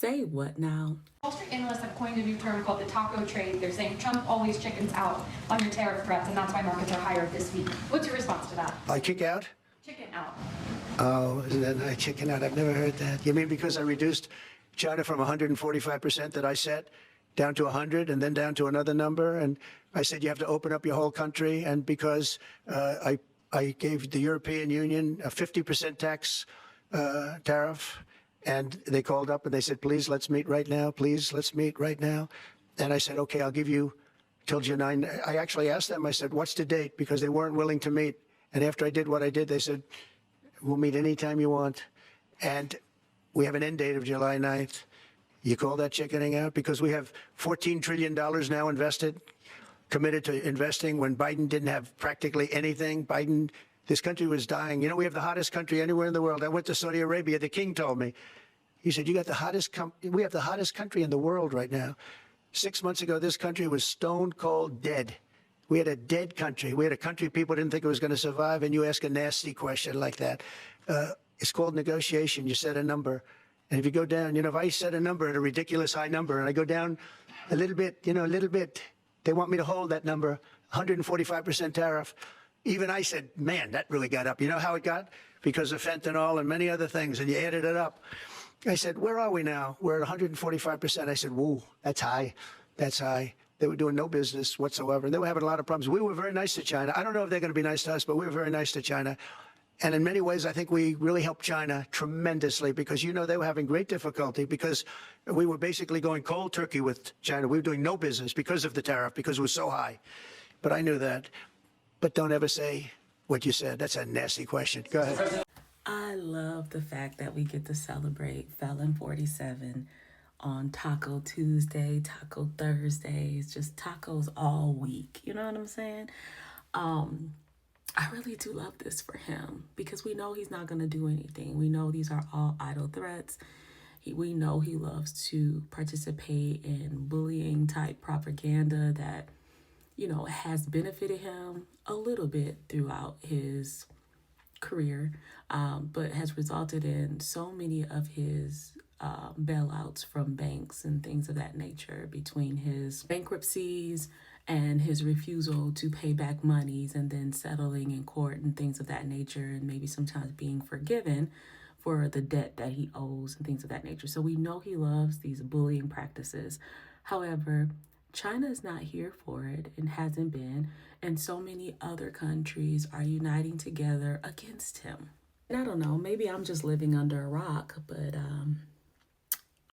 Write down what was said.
Say what now? Wall Street analysts have coined a new term called the taco trade. They're saying Trump always chickens out on your tariff threats, and that's why markets are higher this week. What's your response to that? I kick out? Chicken out. Oh, isn't that I chicken out? I've never heard that. You mean because I reduced China from 145% that I set down to 100 and then down to another number? And I said you have to open up your whole country. And because I gave the European Union a 50% tax tariff, and they called up and they said, please, let's meet right now. Please, let's meet right now. And I said, okay, I'll give you till June 9. I actually asked them, I said, what's the date? Because they weren't willing to meet. And after I did what I did, they said, we'll meet anytime you want. And we have an end date of July 9th. You call that chickening out? Because we have $14 trillion now invested, committed to investing when Biden didn't have practically anything. This country was dying. You know, we have the hottest country anywhere in the world. I went to Saudi Arabia. The king told me, he said, you got the hottest, we have the hottest country in the world right now. 6 months ago, this country was stone cold dead. We had a dead country. We had a country people didn't think it was going to survive, and you ask a nasty question like that. It's called negotiation. You set a number. And if you go down, you know, if I set a number at a ridiculous high number and I go down a little bit, you know, a little bit, they want me to hold that number, 145% tariff. Even I said, man, that really got up. You know how it got? Because of fentanyl and many other things, and you added it up. I said, where are we now? We're at 145%. I said, whoa, that's high. That's high. They were doing no business whatsoever. And they were having a lot of problems. We were very nice to China. I don't know if they're going to be nice to us, but we were very nice to China. And in many ways, I think we really helped China tremendously because, you know, they were having great difficulty because we were basically going cold turkey with China. We were doing no business because of the tariff, because it was so high. But I knew that. But don't ever say what you said. That's a nasty question. Go ahead. I love the fact that we get to celebrate Felon 47 on Taco Tuesday, Taco Thursdays, just tacos all week. You know what I'm saying? I really do love this for him because we know he's not going to do anything. We know these are all idle threats. We know he loves to participate in bullying type propaganda that, you know, has benefited him a little bit throughout his career, but has resulted in so many of his bailouts from banks and things of that nature, between his bankruptcies and his refusal to pay back monies and then settling in court and things of that nature, and maybe sometimes being forgiven for the debt that he owes and things of that nature. So we know he loves these bullying practices. However, China is not here for it and hasn't been, and so many other countries are uniting together against him. And I don't know, maybe I'm just living under a rock, but